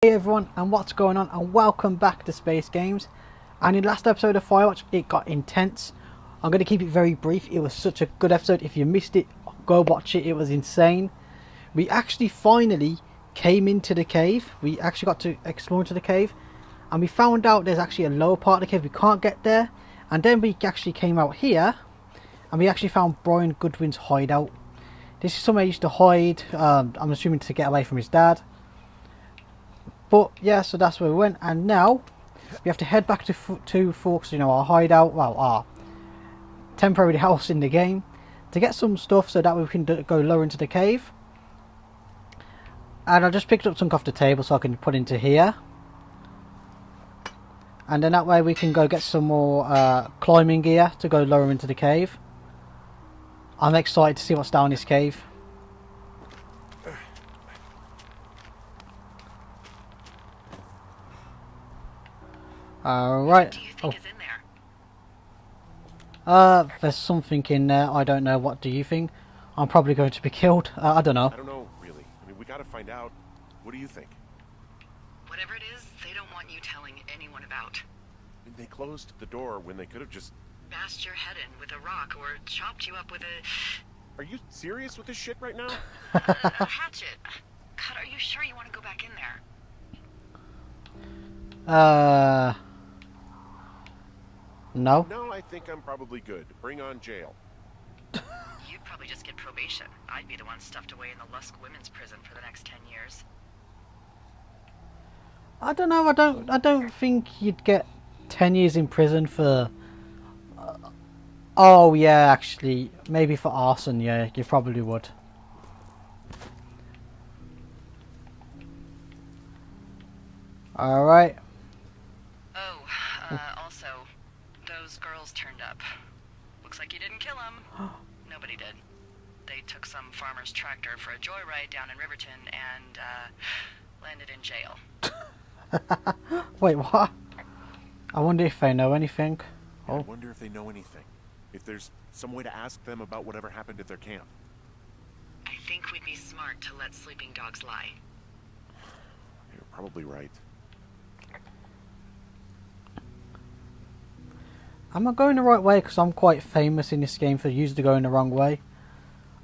Hey everyone, and what's going on, and welcome back to Space Games. And in the last episode of Firewatch, it got intense. I'm going to keep it very brief. It was such a good episode. If you missed it, go watch it. It was insane. We actually finally came into the cave. We actually got to explore into the cave, and we found out there's actually a lower part of the cave. We can't get there. And then we actually came out here, and we actually found Brian Goodwin's hideout. This is somewhere he used to hide, I'm assuming to get away from his dad. But yeah, so that's where we went, and now we have to head back to Forks, our hideout, well, our temporary house in the game, to get some stuff so that we can go lower into the cave. And I just picked up something off the table so I can put into here, and then that way we can go get some more climbing gear to go lower into the cave. I'm excited to see what's down this cave. Alright. What do you think is in there? There's something in there. I don't know. What do you think? I'm probably going to be killed. I don't know. I don't know, really. I mean, we gotta find out. What do you think? Whatever it is, they don't want you telling anyone about. I mean, they closed the door when they could have just... Bashed your head in with a rock or chopped you up with a... Are you serious with this shit right now? a hatchet. God, are you sure you want to go back in there? No. No, I think I'm probably good. Bring on jail. You'd probably just get probation. I'd be the one stuffed away in the Lusk Women's Prison for the next 10 years. I don't know. I don't think you'd get 10 years in prison for... oh yeah, actually, maybe for arson. Yeah, you probably would. All right. Oh, also, those girls turned up. Looks like you didn't kill them. Nobody did. They took some farmer's tractor for a joyride down in Riverton and, landed in jail. Wait, what? I wonder if they know anything. Yeah, I wonder if they know anything. If there's some way to ask them about whatever happened at their camp. I think we'd be smart to let sleeping dogs lie. You're probably right. Am I going the right way? Because I'm quite famous in this game for usually going the wrong way.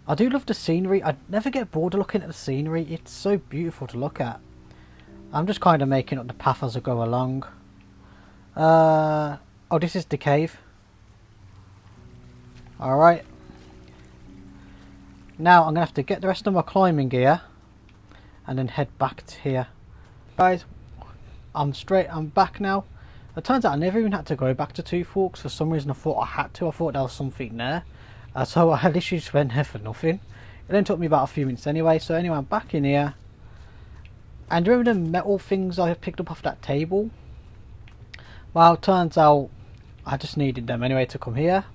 I do love the scenery. I never get bored of looking at the scenery. It's so beautiful to look at. I'm just kind of making up the path as I go along. Oh, this is the cave. Alright. Now I'm going to have to get the rest of my climbing gear and then head back to here. Guys, I'm back now. It turns out I never even had to go back to Two Forks. For some reason I thought I had to. I thought there was something there. So I literally just went there for nothing. It then took me about a few minutes anyway. So anyway, I'm back in here. And remember the metal things I picked up off that table? Well, it turns out I just needed them anyway to come here.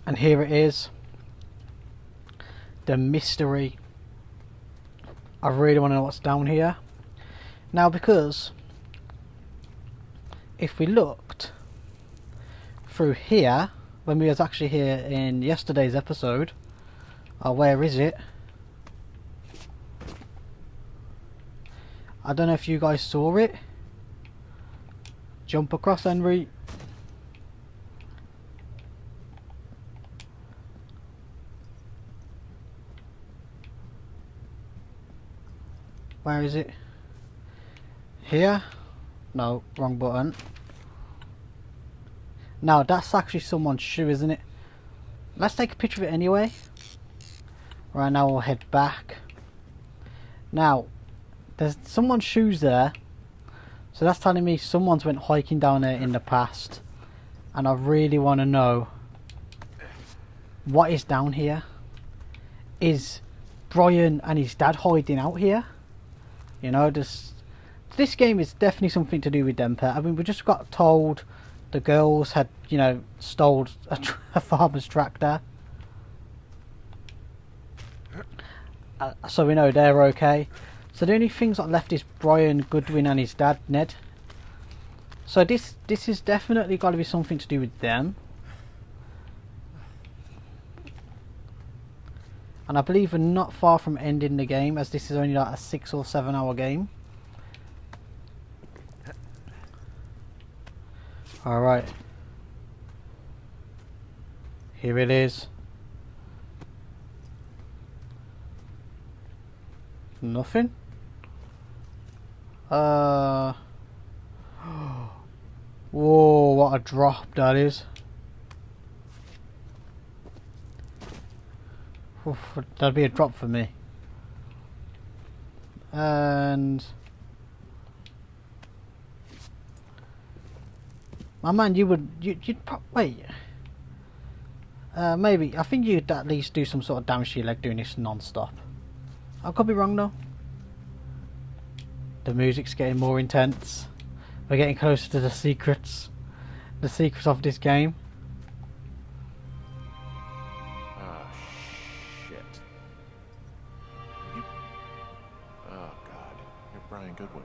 And here it is. The mystery. I really want to know what's down here. Now, because if we looked through here, when we was actually here in yesterday's episode, where is it? I don't know if you guys saw it. Jump across, Henry. Where is it? Here? No, wrong button. Now that's actually someone's shoe, isn't it? Let's take a picture of it anyway. Right, now we'll head back. Now, there's someone's shoes there. So that's telling me someone's went hiking down there in the past. And I really want to know what is down here. Is Brian and his dad hiding out here? You know, this game is definitely something to do with them. I mean, we just got told the girls had, stole a farmer's tractor. So we know they're okay. So the only things that left is Brian Goodwin and his dad, Ned. So this is definitely got to be something to do with them. And I believe we're not far from ending the game, as this is only like a 6 or 7 hour game. Alright. Here it is. Nothing? Whoa, what a drop that is. Oof, that'd be a drop for me. And my man, you'd wait. Maybe I think you'd at least do some sort of damage to your leg doing this non-stop. I could be wrong though. The music's getting more intense. We're getting closer to the secrets of this game. Ah, shit. You... Oh, God. You're Brian Goodwin.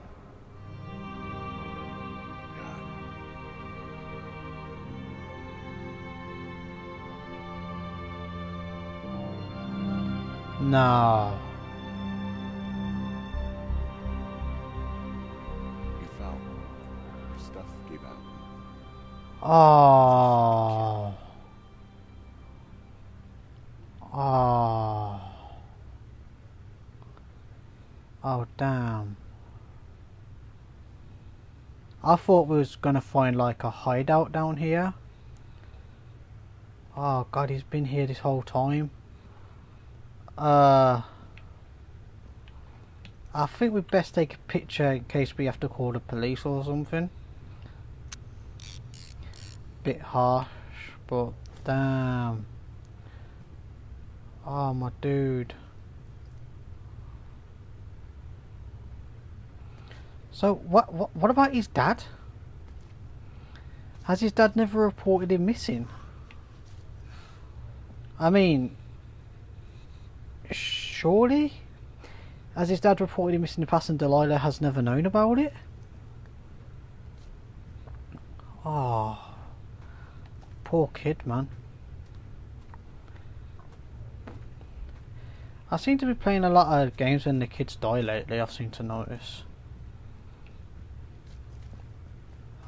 God. No. You fell. Your stuff gave out. Oh. Oh. Oh, damn. I thought we was gonna find like a hideout down here. Oh God, he's been here this whole time. I think we'd best take a picture in case we have to call the police or something. Bit harsh, but damn. Oh my dude. So what about his dad? Has his dad never reported him missing? I mean, surely? Has his dad reported him missing in the past and Delilah has never known about it? Oh, poor kid, man. I seem to be playing a lot of games when the kids die lately, I've seemed to notice.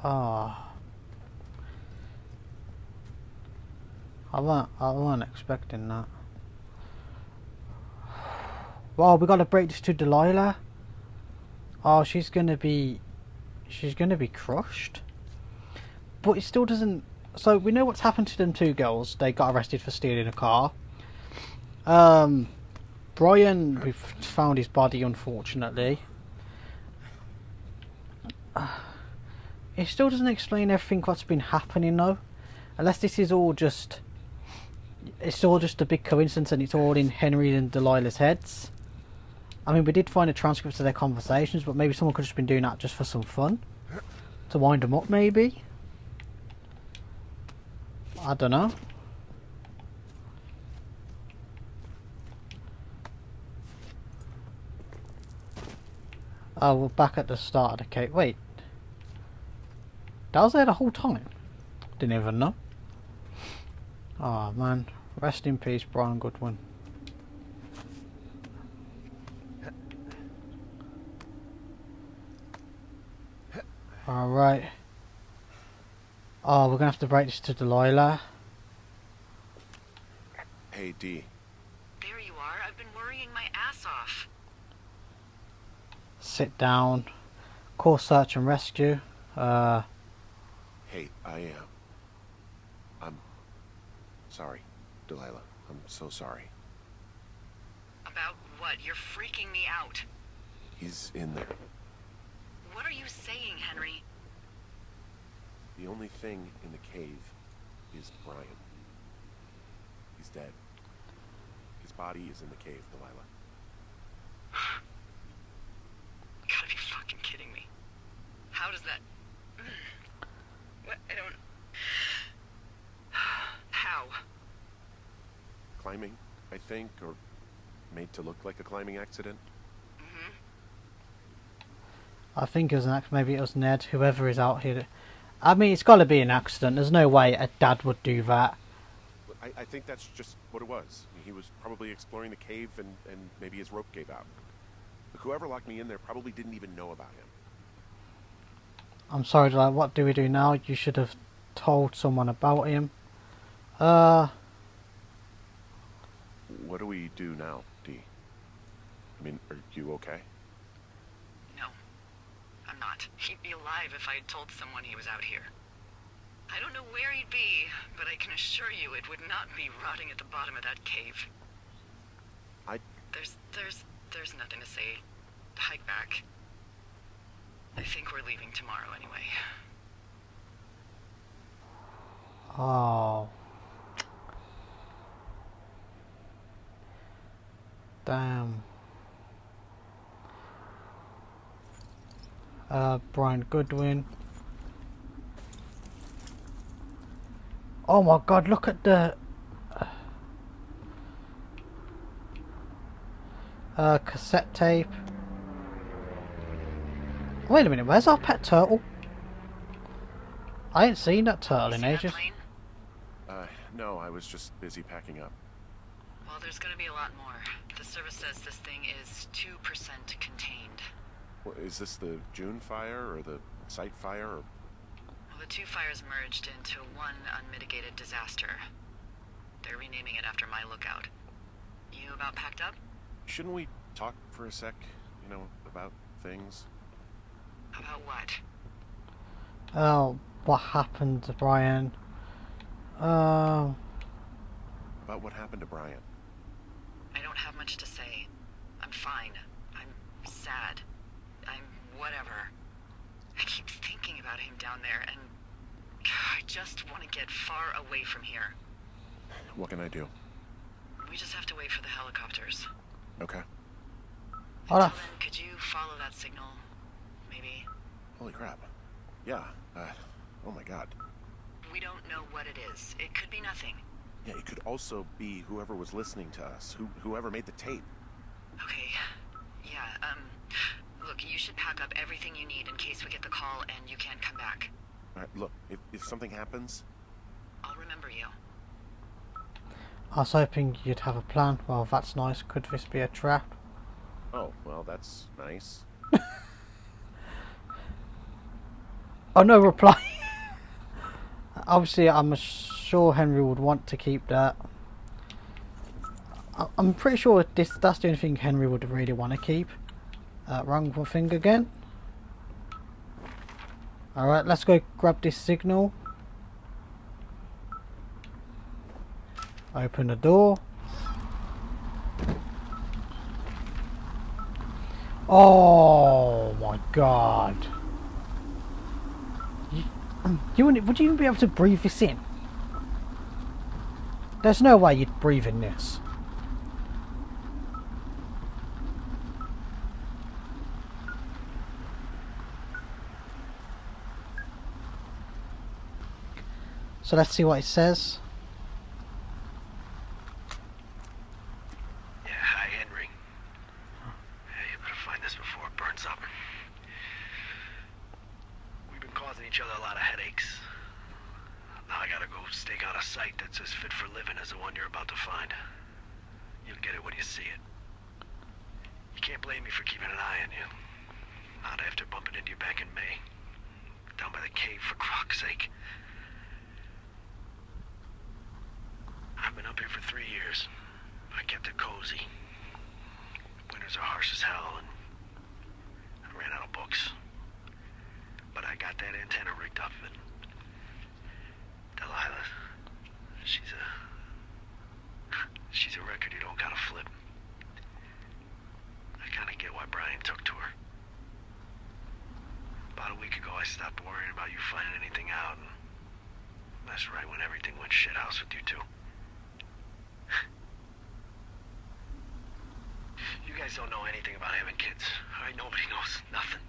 Ah. I weren't expecting that. Wow, we gotta break this to Delilah. Oh, she's gonna be crushed. But it still doesn't. So we know what's happened to them two girls. They got arrested for stealing a car. Brian, we've found his body, unfortunately. It still doesn't explain everything what's been happening though. Unless this is all just... It's all just a big coincidence and it's all in Henry and Delilah's heads. I mean, we did find a transcript of their conversations, but maybe someone could have just been doing that just for some fun. To wind them up, maybe? I don't know. Oh, we're back at the start of the case. Wait. That was there the whole time? Didn't even know. Oh man. Rest in peace, Brian Goodwin. Alright. Oh, we're gonna have to break this to Delilah. Hey, D. There you are. I've been worrying my ass off. Sit down. Call search and rescue. Hey, I'm sorry, Delilah. I'm so sorry. About what? You're freaking me out. He's in there. What are you saying, Henry? The only thing in the cave is Brian. He's dead. His body is in the cave, Delilah. You gotta be fucking kidding me. How does that... What? I don't... How? Climbing, I think, or made to look like a climbing accident. Mm-hmm. I think it was an accident. Maybe it was Ned, whoever is out here. I mean, it's got to be an accident. There's no way a dad would do that. I think that's just what it was. He was probably exploring the cave and maybe his rope gave out. But whoever locked me in there probably didn't even know about him. I'm sorry, like, what do we do now? You should have told someone about him. What do we do now, Dee? I mean, are you okay? No, I'm not. He'd be alive if I had told someone he was out here. I don't know where he'd be, but I can assure you it would not be rotting at the bottom of that cave. There's nothing to say. Hike back. I think we're leaving tomorrow anyway. Oh. Damn. Brian Goodwin. Oh my god, look at the cassette tape. Wait a minute, where's our pet turtle? I ain't seen that turtle in See that ages. plane? No, I was just busy packing up. Well, there's gonna be a lot more. The service says this thing is 2% contained. Well, is this the June fire or the site fire? Or... Well, the two fires merged into one unmitigated disaster. They're renaming it after my lookout. You about packed up? Shouldn't we talk for a sec, you know, about things? About what? Oh, what happened to Brian? About what happened to Brian? I don't have much to say. I'm fine. I'm sad. I'm whatever. I keep thinking about him down there, and I just want to get far away from here. What can I do? We just have to wait for the helicopters. Okay. Hold Until on. then, could you follow that signal? Maybe? Holy crap. Yeah. Oh my god. We don't know what it is. It could be nothing. Yeah, it could also be whoever was listening to us, whoever made the tape. Okay. Yeah, look, you should pack up everything you need in case we get the call and you can't come back. All right, look, if something happens... I'll remember you. I was hoping you'd have a plan. Well, that's nice. Could this be a trap? Oh, well, that's nice. Oh, no reply. Obviously, I'm sure Henry would want to keep that. I'm pretty sure that's the only thing Henry would really want to keep. Wrong thing again. Alright, let's go grab this signal. Open the door. Oh my god. Would you even be able to breathe this in? There's no way you'd breathe in this. So let's see what it says. Yeah, hi, Henry. Hey, you better find this before it burns up. We've been causing each other a lot of headaches. Now I gotta go stake out a site that's as fit for living as the one you're about to find. You'll get it when you see it. You can't blame me for keeping an eye on you. Not after bumping into you back in May. Down by the cave, for croc's sake. I've been up here for 3 years. I kept it cozy. Winters are harsh as hell, and I ran out of books. But I got that antenna rigged up, and Delilah, she's a record you don't gotta flip. I kinda get why Brian took to her. About a week ago, I stopped worrying about you finding anything out, and that's right when everything went shithouse with you two. You guys don't know anything about having kids. All right, nobody knows nothing.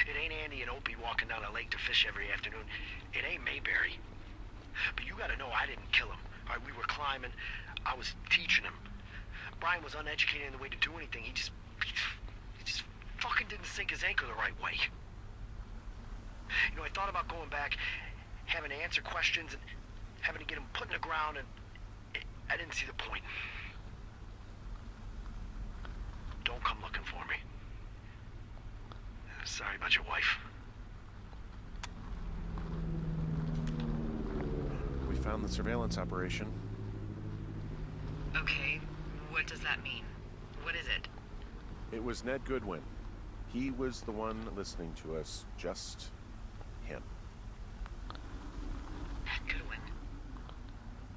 It ain't Andy and Opie walking down a lake to fish every afternoon. It ain't Mayberry. But you gotta know I didn't kill him. All right, we were climbing. I was teaching him. Brian was uneducated in the way to do anything. He just fucking didn't sink his anchor the right way. You know, I thought about going back, having to answer questions, and having to get him put in the ground, and I didn't see the point. Don't come looking for me. Sorry about your wife. We found the surveillance operation. Okay, what does that mean? What is it? It was Ned Goodwin. He was the one listening to us. Just him. Ned Goodwin.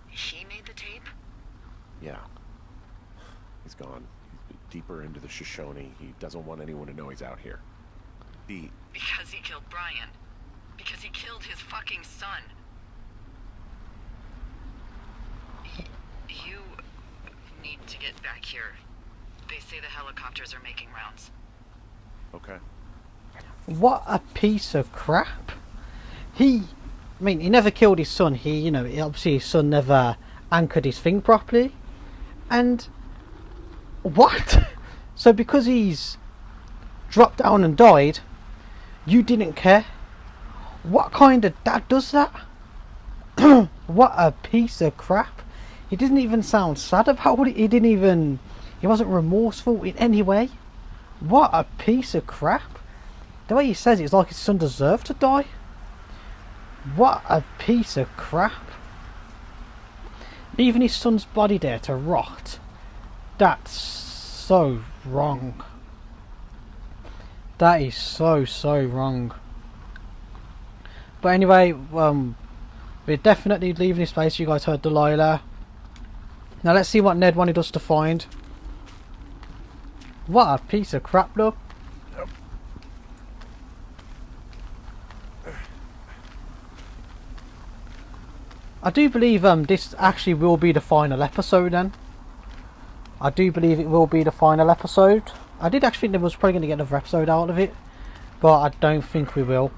He made the tape? Yeah. He's gone. He's deeper into the Shoshone. He doesn't want anyone to know he's out here. Because he killed Brian. Because he killed his fucking son. You need to get back here. They say the helicopters are making rounds. Okay. What a piece of crap. He never killed his son. Obviously his son never anchored his thing properly. And what? So because he's dropped down and died, you didn't care? What kind of dad does that? What a piece of crap. He didn't even sound sad about it. He wasn't remorseful in any way. What a piece of crap. The way he says it's like his son deserved to die. What a piece of crap. Leaving his son's body there to rot. That's so wrong. That is so wrong. But anyway, we're definitely leaving this place. You guys heard Delilah. Now let's see what Ned wanted us to find. What a piece of crap, look. I do believe this actually will be the final episode then. I do believe it will be the final episode. I did actually think there was probably going to get another episode out of it, but I don't think we will.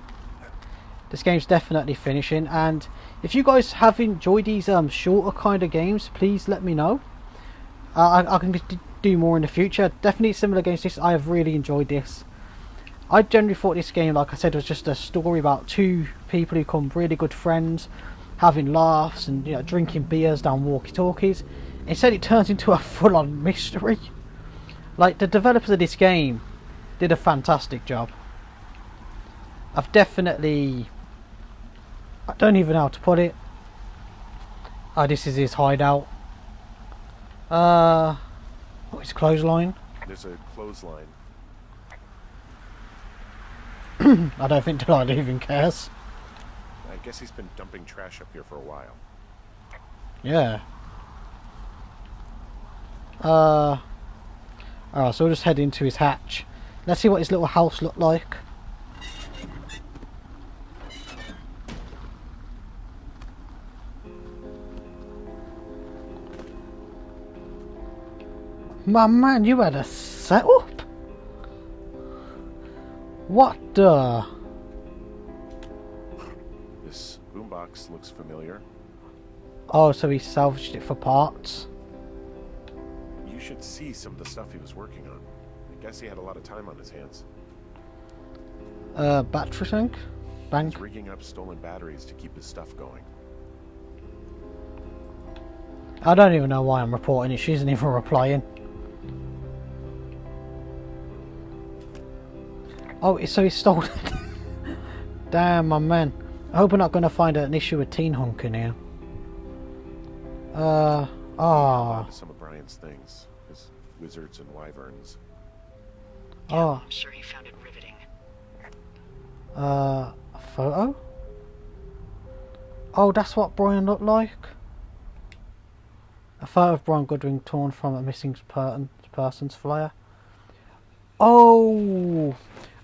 This game's definitely finishing, and if you guys have enjoyed these shorter kind of games, please let me know. I can do more in the future. Definitely similar games to this. I have really enjoyed this. I generally thought this game, like I said, was just a story about two people who become really good friends, having laughs and drinking beers down walkie-talkies. Instead, it turns into a full-on mystery. Like, the developers of this game did a fantastic job. I've definitely... I don't even know how to put it. Oh, this is his hideout. Oh, it's clothesline. There's a clothesline. I don't think Delilah even cares. I guess he's been dumping trash up here for a while. Yeah. Alright, so we'll just head into his hatch. Let's see what his little house looked like. My man, you had a setup? What the... This boombox looks familiar. Oh, so he salvaged it for parts. You should see some of the stuff he was working on. I guess he had a lot of time on his hands. Battery tank? Bank? He's rigging up stolen batteries to keep his stuff going. I don't even know why I'm reporting it. She isn't even replying. Oh, so he stole it. Damn, my man. I hope we're not going to find an issue with Teen Hunk in here. Some of Brian's things. His wizards and wyverns. Oh. I'm sure he found it riveting. A photo? Oh, that's what Brian looked like? A photo of Brian Goodwin torn from a missing person's flyer. Oh!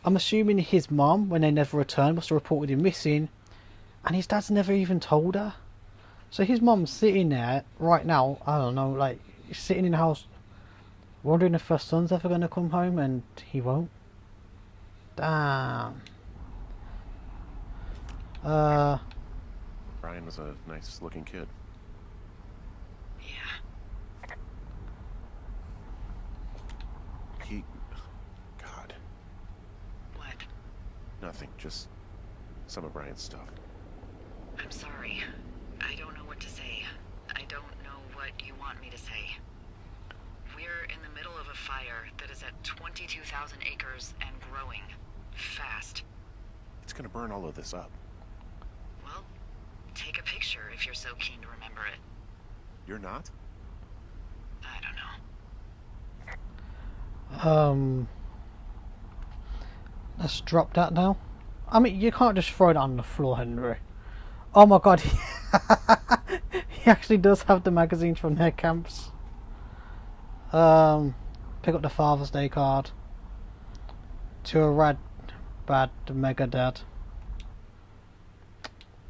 I'm assuming his mum, when they never returned, must have reported him missing, and his dad's never even told her. So his mum's sitting there right now, I don't know, like, sitting in the house, wondering if her son's ever going to come home, and he won't. Damn. Brian was a nice looking kid. Yeah. God. What? Nothing, just some of Brian's stuff. I'm sorry. I don't know what to say. I don't know what you want me to say. We're in the middle of a fire that is at 22,000 acres and growing. Fast. It's gonna burn all of this up. Well, take a picture if you're so keen to remember it. You're not? I don't know. Let's drop that now. I mean, you can't just throw it on the floor, Henry. Oh my god, he actually does have the magazines from their camps. Pick up the Father's Day card. To a rad, bad mega dad.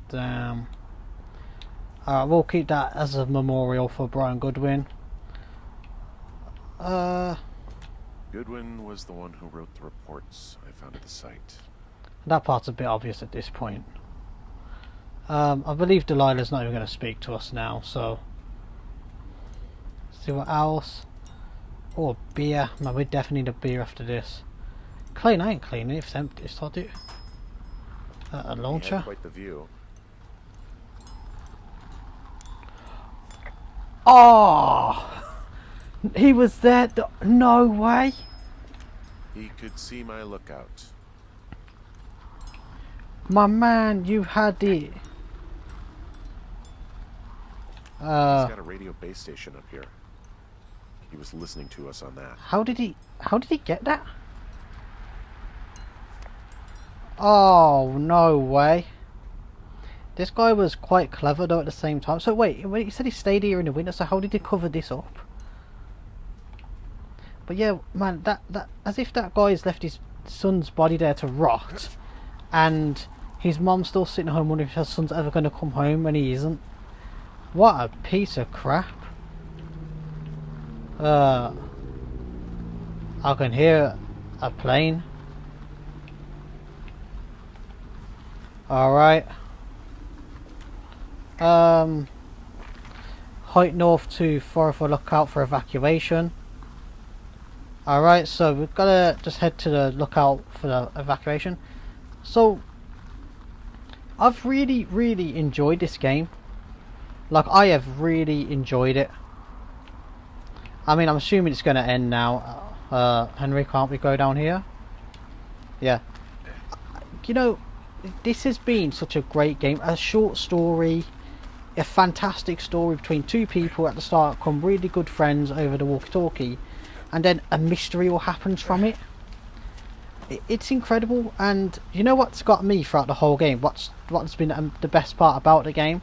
Damn. Alright, we'll keep that as a memorial for Brian Goodwin. Goodwin was the one who wrote the reports I found at the site. That part's a bit obvious at this point. I believe Delilah's not even going to speak to us now, so... See what else? Oh, beer. Man, we definitely need a beer after this. Clean, I ain't cleaning if it's empty, so I'll do... a He launcher? had quite the view. Oh! He was there. No way. He could see my lookout. My man, you had it. He's got a radio base station up here. He was listening to us on that. How did he get that? Oh, no way. This guy was quite clever though at the same time. So wait, he said he stayed here in the winter, so how did he cover this up? But yeah, man, that as if that guy's left his son's body there to rot, and his mom's still sitting at home wondering if her son's ever going to come home when he isn't. What a piece of crap. I can hear a plane. Alright. Height north to 404 lookout for evacuation. Alright, so we've got to just head to the lookout for the evacuation. So, I've really enjoyed this game. Like, I have really enjoyed it. I mean, I'm assuming it's going to end now. Henry, can't we go down here? Yeah. You know, this has been such a great game. A short story, a fantastic story between two people at the start, become really good friends over the walkie-talkie, and then a mystery all happens from it. It's incredible. And you know what's got me throughout the whole game? What's been the best part about the game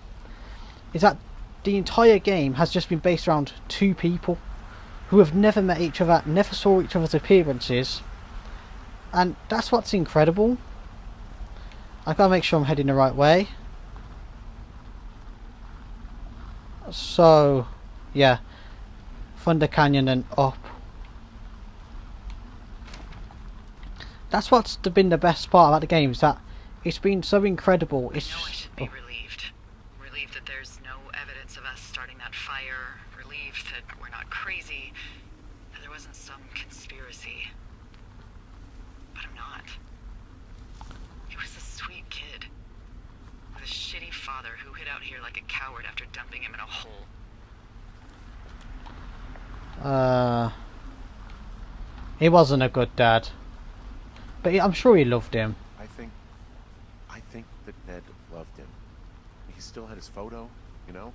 is that the entire game has just been based around two people who have never met each other, never saw each other's appearances, and that's what's incredible. I gotta make sure I'm heading the right way. So, yeah, Thunder Canyon and up. That's what's been the best part about the game, is that it's been so incredible. It's I should be relieved. Relieved that there's no evidence of us starting that fire. Relieved that we're not crazy. That there wasn't some conspiracy. But I'm not. He was a sweet kid. With a shitty father who hid out here like a coward after dumping him in a hole. He wasn't a good dad. But I'm sure he loved him. I think that Ned loved him. He still had his photo, you know?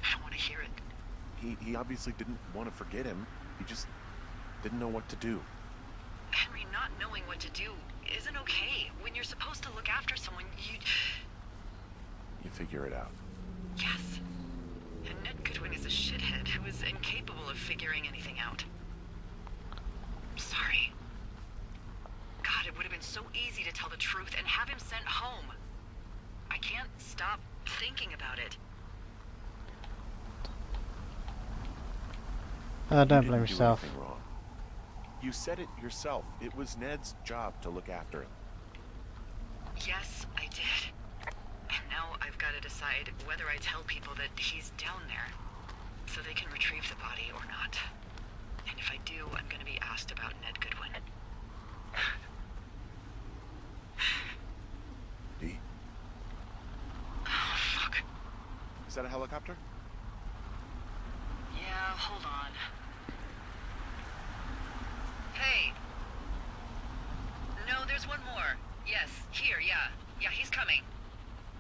I don't want to hear it. He obviously didn't want to forget him. He just didn't know what to do. Henry, not knowing what to do isn't okay. When you're supposed to look after someone, you figure it out. Yes. And Ned Goodwin is a shithead who is incapable of figuring anything out. I'm sorry. God, it would have been so easy to tell the truth and have him sent home. I can't stop thinking about it. Don't blame yourself. You didn't do anything wrong. You said it yourself. It was Ned's job to look after him. Yes, I did. And now I've got to decide whether I tell people that he's down there so they can retrieve the body or not. And if I do, I'm going to be asked about Ned Goodwin. D? Oh, fuck. Is that a helicopter?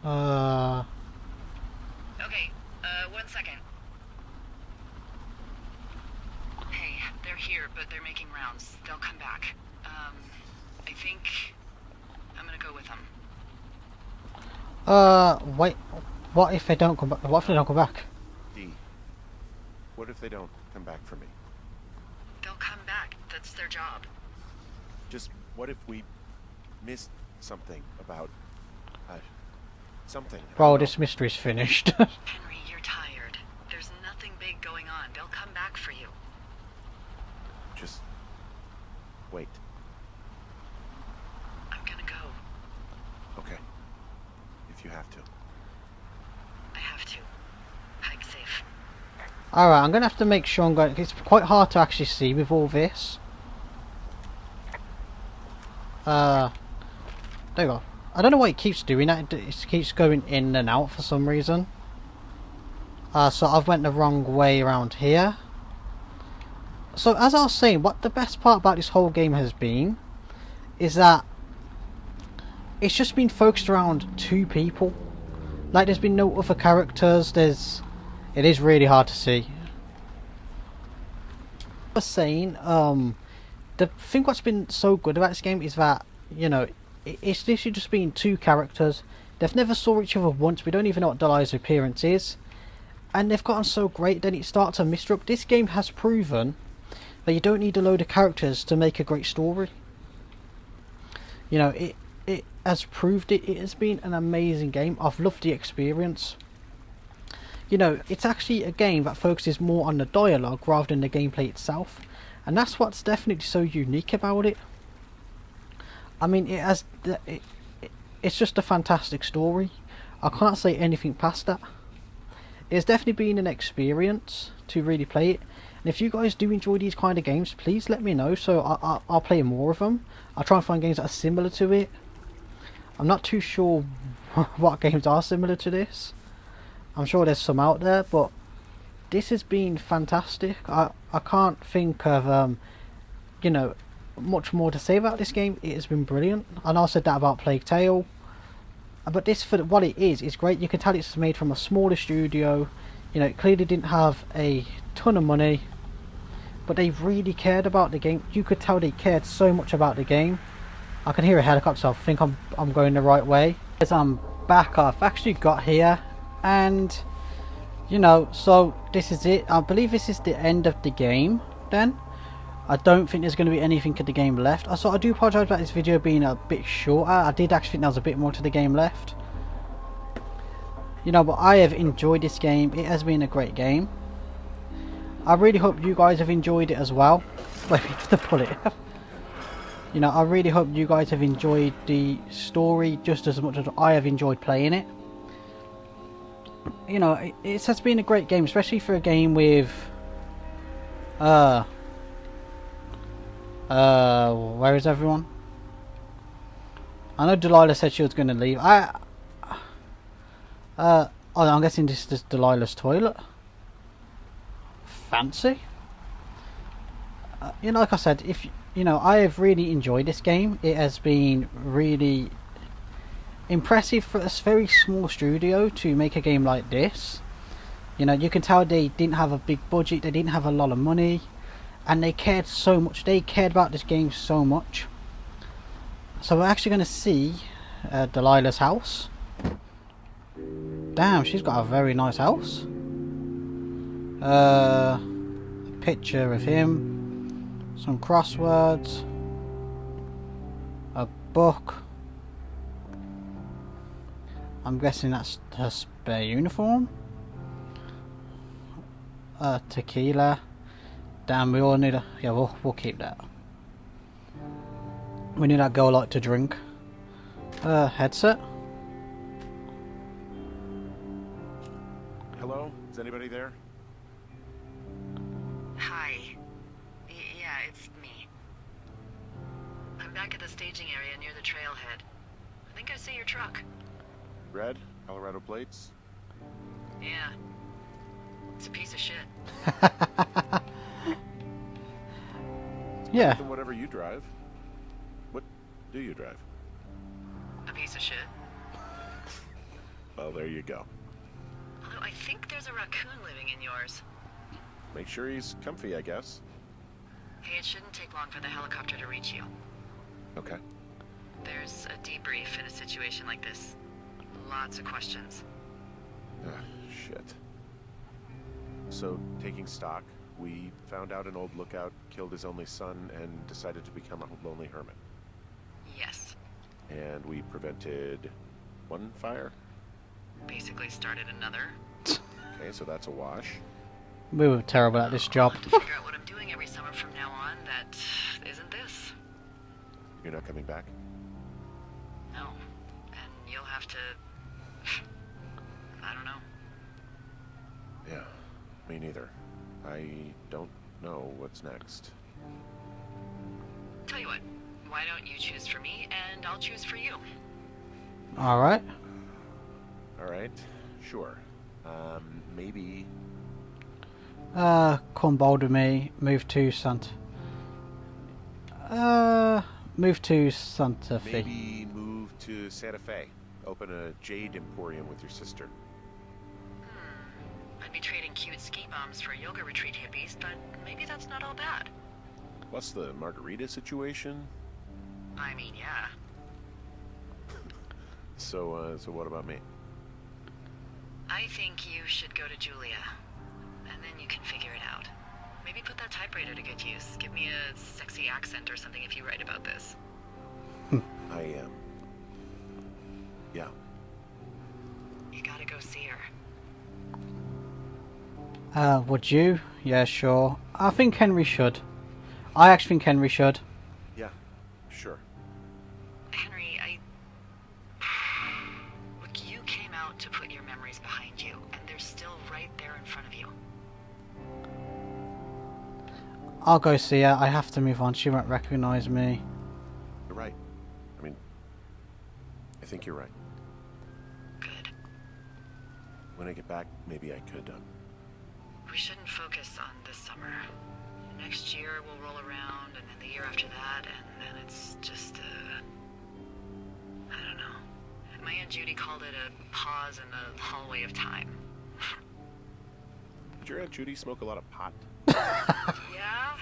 Okay, 1 second. Hey, they're here, but they're making rounds. They'll come back. I think I'm gonna go with them. Wait. What if they don't come back? What if they don't come back? D, what if they don't come back for me? They'll come back. That's their job. Just what if we missed something about something? I Bro, don't know. this mystery's finished. Henry, you're tired. There's nothing big going on. They'll come back for you. Just wait. I'm gonna go. Okay. If you have to. I have to. Hike safe. Alright, I'm gonna have to make sure I'm going. It's quite hard to actually see with all this. There you go. I don't know why it keeps doing that. It keeps going in and out for some reason. So I've went the wrong way around here. So as I was saying, what the best part about this whole game has been is that it's just been focused around 2 people. Like there's been no other characters. It is really hard to see. I was saying, the thing what's been so good about this game is that, you know, it's literally just been 2 characters. They've never saw each other once. We don't even know what Delilah's appearance is. And they've gotten so great, then it starts a mystery up. This game has proven that you don't need a load of characters to make a great story. You know, it has proved it. It has been an amazing game. I've loved the experience. You know, it's actually a game that focuses more on the dialogue rather than the gameplay itself. And that's what's definitely so unique about it. I mean, it's just a fantastic story. I can't say anything past that. It's definitely been an experience to really play it. And if you guys do enjoy these kind of games, please let me know, so I'll play more of them. I'll try and find games that are similar to it. I'm not too sure what games are similar to this. I'm sure there's some out there, but this has been fantastic. I can't think of you know, much more to say about this game. It has been brilliant. And I said that about Plague Tale. But this, for what it is great. You can tell it's made from a smaller studio. You know, it clearly didn't have a ton of money, but they really cared about the game. You could tell they cared so much about the game. I can hear a helicopter, so I think I'm going the right way. As I'm back, I've actually got here, and you know, so this is it. I believe this is the end of the game then. I don't think there's going to be anything of the game left. So I do apologise about this video being a bit shorter. I did actually think there was a bit more to the game left. You know, but I have enjoyed this game. It has been a great game. I really hope you guys have enjoyed it as well. Wait for the bullet. You know, I really hope you guys have enjoyed the story just as much as I have enjoyed playing it. You know, it has been a great game, especially for a game with where is everyone? I know Delilah said she was going to leave. Oh, I'm guessing this is Delilah's toilet. Fancy. You know, like I said, if you know, I have really enjoyed this game. It has been really impressive for a very small studio to make a game like this. You know, you can tell they didn't have a big budget. They didn't have a lot of money. And they cared so much. They cared about this game so much. So we're actually going to see Delilah's house. Damn, she's got a very nice house. A picture of him. Some crosswords. A book. I'm guessing that's her spare uniform. Tequila. Damn, we all need a... Yeah, we'll keep that. We need that girl like to drink. Headset. Hello? Is anybody there? Hi. Yeah, it's me. I'm back at the staging area near the trailhead. I think I see your truck. Red? Colorado plates? Yeah. It's a piece of shit. Yeah. Better than whatever you drive. What do you drive? A piece of shit. Well, there you go. Although I think there's a raccoon living in yours. Make sure he's comfy, I guess. Hey, it shouldn't take long for the helicopter to reach you. Okay. There's a debrief in a situation like this. Lots of questions. Shit. So, taking stock, we found out an old lookout killed his only son and decided to become a lonely hermit. Yes. And we prevented one fire? Basically started another. Okay, so that's a wash. We were terrible at this job. I'll have to figure out what I'm doing every summer from now on that isn't this. You're not coming back? No. And you'll have to... I don't know. Yeah, me neither. I don't know what's next. Tell you what, why don't you choose for me and I'll choose for you? Alright. Alright, sure. Maybe... Come bold with me. Move to Santa. Move to Santa Fe. Maybe move to Santa Fe. Open a jade emporium with your sister. I'd be trading cute ski bums for yoga retreat hippies, but maybe that's not all bad. Plus the margarita situation. I mean, yeah. So what about me? I think you should go to Julia, and then you can figure it out. Maybe put that typewriter to good use. Give me a sexy accent or something if you write about this. I am. Yeah. You gotta go see her. Would you? Yeah, sure. I think Henry should. I actually think Henry should. Yeah, sure. Henry, Look, you came out to put your memories behind you, and they're still right there in front of you. I'll go see her. I have to move on. She won't recognise me. You're right. I mean, I think you're right. Good. When I get back, maybe I could, We shouldn't focus on this summer. Next year we'll roll around, and then the year after that, and then it's just I don't know. My Aunt Judy called it a pause in the hallway of time. Did your Aunt Judy smoke a lot of pot? Yeah?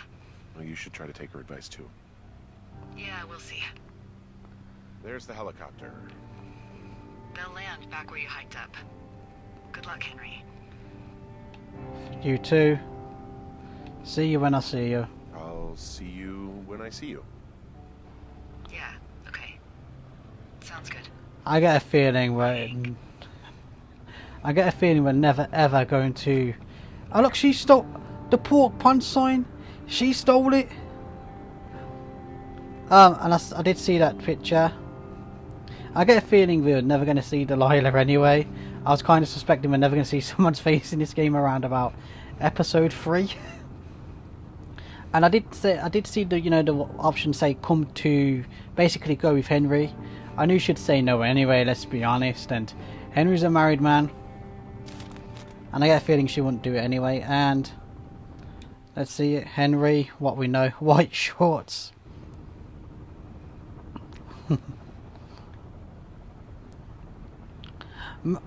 Well, you should try to take her advice, too. Yeah, we'll see. There's the helicopter. They'll land back where you hiked up. Good luck, Henry. You too. See you when I see you. I'll see you when I see you. Yeah, okay. Sounds good. I get a feeling we're never ever going to. Oh look, she stole the pork punch sign. She stole it. And I did see that picture. I get a feeling we're never going to see Delilah anyway. I was kind of suspecting we're never going to see someone's face in this game around about episode 3. And I did see the the option say come to basically go with Henry. I knew she'd say no anyway. Let's be honest. And Henry's a married man, and I get a feeling she wouldn't do it anyway. And let's see it, Henry. What we know, white shorts.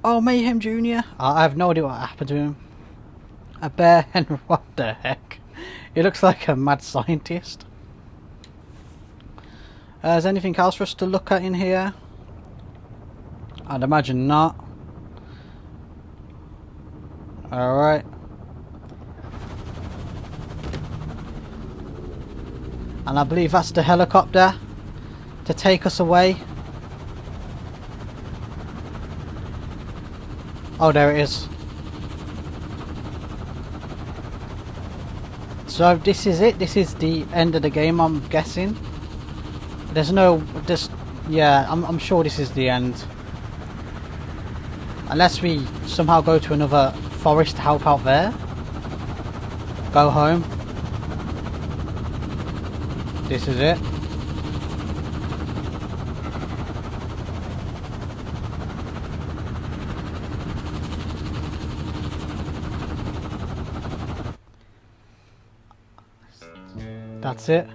Oh, Mayhem Jr. I have no idea what happened to him. A bear and what the heck? He looks like a mad scientist. Is there anything else for us to look at in here? I'd imagine not. Alright. And I believe that's the helicopter to take us away. Oh, there it is. So this is it. This is the end of the game, I'm guessing. There's no... yeah, I'm sure this is the end. Unless we somehow go to another forest to help out there. Go home. This is it. That's it.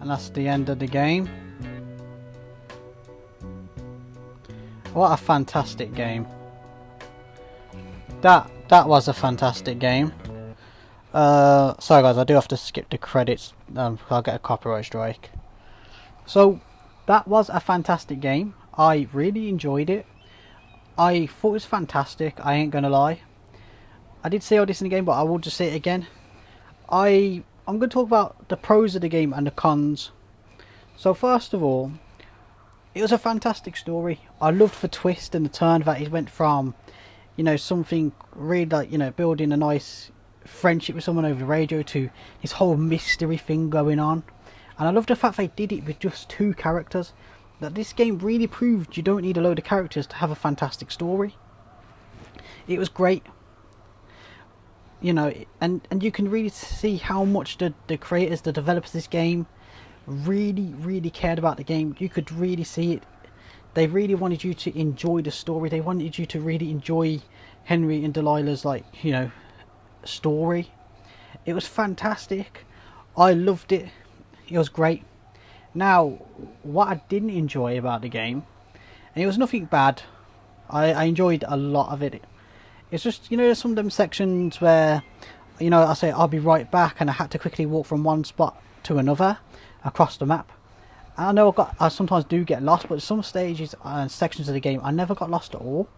And that's the end of the game. What a fantastic game. That was a fantastic game. Sorry guys, I do have to skip the credits. I'll get a copyright strike. So that was a fantastic game. I really enjoyed it. I thought it was fantastic. I ain't gonna lie. I did say all this in the game, but I will just say it again. I'm going to talk about the pros of the game and the cons. So first of all, it was a fantastic story. I loved the twist and the turn that it went from, you know, something really like, you know, building a nice friendship with someone over the radio to this whole mystery thing going on. And I love the fact they did it with just 2 characters. That this game really proved you don't need a load of characters to have a fantastic story. It was great. You know, and you can really see how much the creators, the developers of this game really cared about the game. You could really see it. They really wanted you to enjoy the story. They wanted you to really enjoy Henry and Delilah's, like, you know, story. It was fantastic. I loved it. It was great. Now, what I didn't enjoy about the game, and it was nothing bad, I enjoyed a lot of it. It's just, you know, some of them sections where, you know, I say I'll be right back and I had to quickly walk from one spot to another across the map. And I know I sometimes do get lost, but some stages and sections of the game I never got lost at all.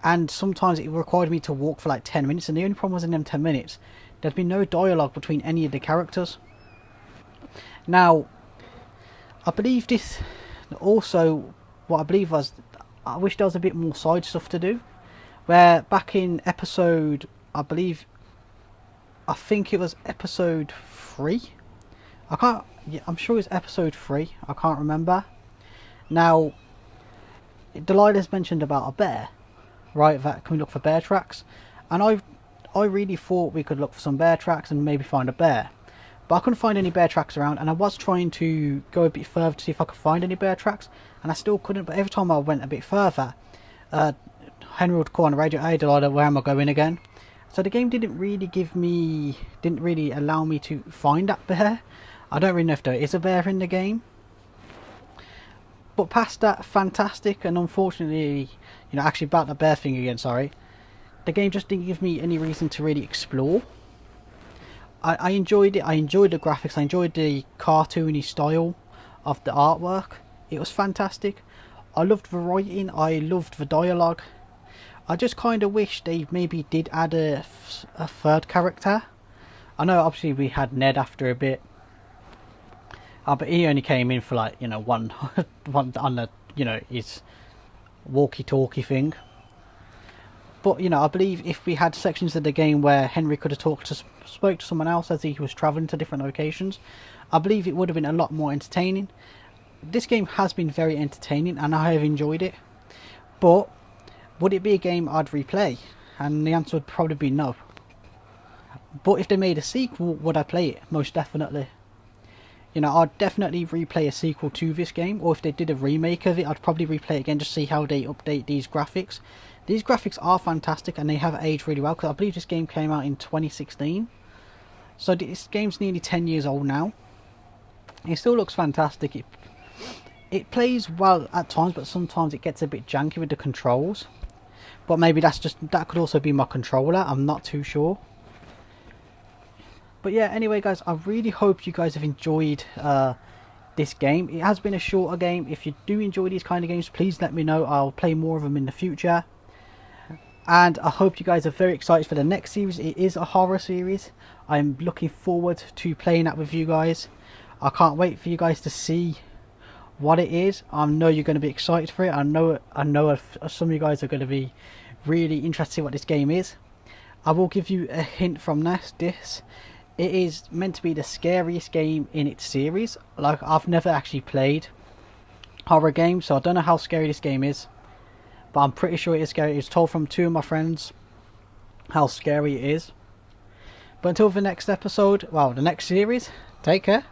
And sometimes it required me to walk for like 10 minutes, and the only problem was in them 10 minutes there'd be no dialogue between any of the characters. Now, I believe this also, what I believe was, I wish there was a bit more side stuff to do. Where back in episode, I think it was episode 3. I'm sure it's episode 3. I can't remember. Now, Delilah's mentioned about a bear, right? That can we look for bear tracks? And I really thought we could look for some bear tracks and maybe find a bear. But I couldn't find any bear tracks around, and I was trying to go a bit further to see if I could find any bear tracks, and I still couldn't. But every time I went a bit further, Henry would call on the radio, "Hey Delilah, where am I going again?" So the game didn't really allow me to find that bear. I don't really know if there is a bear in the game. But past that, fantastic, and unfortunately, you know, actually about the bear thing again, sorry. The game just didn't give me any reason to really explore. I enjoyed it. I enjoyed the graphics. I enjoyed the cartoony style of the artwork. It was fantastic. I loved the writing. I loved the dialogue. I just kind of wish they maybe did add a 3rd character. I know obviously we had Ned after a bit. But he only came in for, like, you know, one on the, you know, his walkie-talkie thing. But, you know, I believe if we had sections of the game where Henry could have spoke to someone else as he was travelling to different locations, I believe it would have been a lot more entertaining. This game has been very entertaining and I have enjoyed it. But would it be a game I'd replay? And the answer would probably be no. But if they made a sequel, would I play it? Most definitely. You know, I'd definitely replay a sequel to this game, or if they did a remake of it, I'd probably replay it again just to see how they update these graphics. These graphics are fantastic and they have aged really well, because I believe this game came out in 2016. So this game's nearly 10 years old now. It still looks fantastic. It plays well at times, but sometimes it gets a bit janky with the controls. But maybe that could also be my controller, I'm not too sure. But yeah, anyway guys, I really hope you guys have enjoyed this game. It has been a shorter game. If you do enjoy these kind of games, please let me know. I'll play more of them in the future. And I hope you guys are very excited for the next series. It is a horror series. I'm looking forward to playing that with you guys. I can't wait for you guys to see what it is. I know you're going to be excited for it. I know some of you guys are going to be really interested to see what this game is. I will give you a hint from this. It is meant to be the scariest game in its series. Like, I've never actually played horror games, so I don't know how scary this game is. But I'm pretty sure it is scary. It's told from 2 of my friends how scary it is. But until the next episode, well, the next series, take care.